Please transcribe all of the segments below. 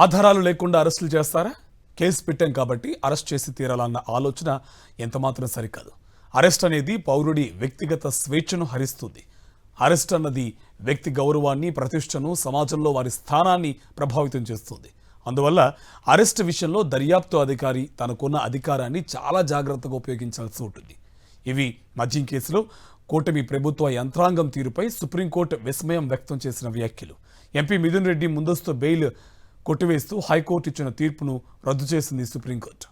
ఆధారాలు లేకుండా అరెస్టులు చేస్తారా? కేసు పెట్టాం కాబట్టి అరెస్ట్ చేసి తీరాలన్న ఆలోచన ఎంతమాత్రం సరికాదు. అరెస్ట్ అనేది పౌరుడి వ్యక్తిగత స్వేచ్ఛను హరిస్తుంది. అరెస్ట్ అన్నది వ్యక్తి గౌరవాన్ని, ప్రతిష్టను, సమాజంలో వారి స్థానాన్ని ప్రభావితం చేస్తుంది. అందువల్ల అరెస్ట్ విషయంలో దర్యాప్తు అధికారి తనకున్న అధికారాన్ని చాలా జాగ్రత్తగా ఉపయోగించాల్సి ఉంటుంది. ఇవి మద్యం కేసులో కూటమి ప్రభుత్వ యంత్రాంగం తీరుపై సుప్రీంకోర్టు విస్మయం వ్యక్తం చేసిన వ్యాఖ్యలు. ఎంపీ మిథున్ రెడ్డి ముందస్తు బెయిల్ కొట్టివేస్తూ హైకోర్టు ఇచ్చిన తీర్పును రద్దు చేసింది సుప్రీంకోర్టు.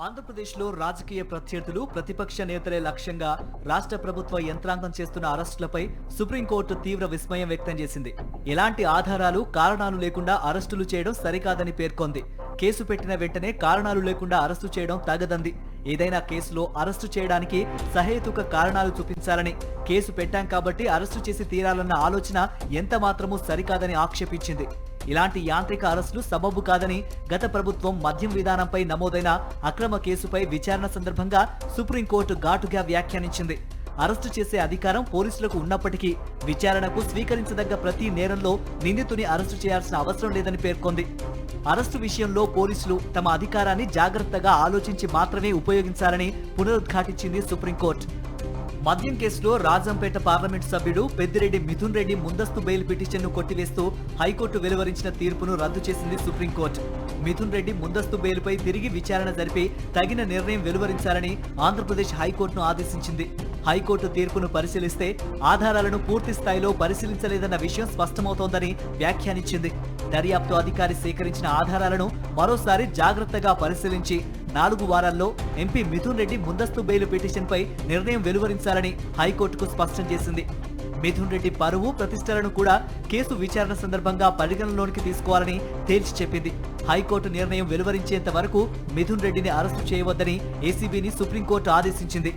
ఆంధ్రప్రదేశ్లో రాజకీయ ప్రత్యర్థులు, ప్రతిపక్ష నేతలే లక్ష్యంగా రాష్ట్ర ప్రభుత్వ యంత్రాంగం చేస్తున్న అరెస్టులపై సుప్రీంకోర్టు తీవ్ర విస్మయం వ్యక్తం చేసింది. ఎలాంటి ఆధారాలు, కారణాలు లేకుండా అరెస్టులు చేయడం సరికాదని పేర్కొంది. కేసు పెట్టిన వెంటనే కారణాలు లేకుండా అరెస్టు చేయడం తగదంది. ఏదైనా కేసులో అరెస్టు చేయడానికి సహేతుక కారణాలు చూపించాలని, కేసు పెట్టాం కాబట్టి అరెస్టు చేసి తీరాలన్న ఆలోచన ఎంత మాత్రమూ సరికాదని ఆక్షేపించింది. ఇలాంటి యాంత్రిక అరెస్టులు సబబు కాదని గత ప్రభుత్వం మద్యం విధానంపై నమోదైన అక్రమ కేసుపై విచారణ సందర్భంగా సుప్రీంకోర్టు ఘాటుగా వ్యాఖ్యానించింది. అరెస్టు చేసే అధికారం పోలీసులకు ఉన్నప్పటికీ విచారణకు స్వీకరించదగ్గ ప్రతి నేరంలో నిందితుని అరెస్టు చేయాల్సిన అవసరం లేదని పేర్కొంది. అరెస్టు విషయంలో పోలీసులు తమ అధికారాన్ని జాగ్రత్తగా ఆలోచించి మాత్రమే ఉపయోగించాలని పునరుద్ఘాటించింది సుప్రీంకోర్టు. మద్యం కేసులో రాజంపేట పార్లమెంటు సభ్యుడు పెద్దిరెడ్డి మిథున్ రెడ్డి ముందస్తు బెయిల్ పిటిషన్ను కొట్టివేస్తూ హైకోర్టు వెలువరించిన తీర్పును రద్దు చేసింది సుప్రీంకోర్టు. మిథున్ రెడ్డి ముందస్తు బెయిల్పై తిరిగి విచారణ జరిపి తగిన నిర్ణయం వెలువరించాలని ఆంధ్రప్రదేశ్ హైకోర్టును ఆదేశించింది. హైకోర్టు తీర్పును పరిశీలిస్తే ఆధారాలను పూర్తి స్థాయిలో పరిశీలించలేదన్న విషయం స్పష్టమవుతోందని వ్యాఖ్యానించింది. దర్యాప్తు అధికారి సేకరించిన ఆధారాలను మరోసారి జాగ్రత్తగా పరిశీలించి 4 వారాల్లో ఎంపీ మిథున్ రెడ్డి ముందస్తు బెయిల్ పిటిషన్పై నిర్ణయం వెలువరించాలని హైకోర్టుకు స్పష్టం చేసింది. మిథున్ రెడ్డి పరువు, ప్రతిష్టలను కూడా కేసు విచారణ సందర్భంగా పరిగణనలోనికి తీసుకోవాలని తేల్చి చెప్పింది. హైకోర్టు నిర్ణయం వెలువరించేంత వరకు మిథున్ రెడ్డిని అరెస్టు చేయవద్దని ఏసీబీని సుప్రీంకోర్టు ఆదేశించింది.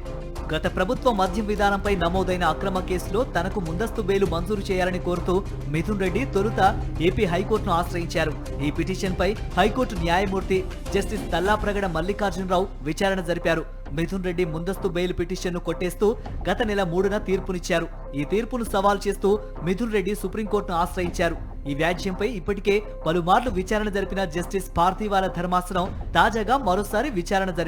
గత ప్రభుత్వ మద్యం విధానంపై నమోదైన అక్రమ కేసులో తనకు ముందస్తు బెయిల్ మంజూరు చేయాలని కోరుతూ మిథున్ రెడ్డి తొలుత ఏపీ హైకోర్టును ఆశ్రయించారు. ఈ పిటిషన్పై హైకోర్టు న్యాయమూర్తి జస్టిస్ తల్లాప్రగడ మల్లికార్జునరావు విచారణ జరిపారు. మిథున్ రెడ్డి ముందస్తు బెయిల్ పిటిషన్ను కొట్టేస్తూ గత నెల 3న తీర్పునిచ్చారు. ఈ తీర్పును సవాల్ చేస్తూ మిథున్ రెడ్డి సుప్రీంకోర్టును ఆశ్రయించారు. ఈ వ్యాజ్యంపై ఇప్పటికే పలుమార్లు విచారణ జరిపిన జస్టిస్ పార్థివాల ధర్మాసనం తాజాగా మరోసారి విచారణ జరిపారు.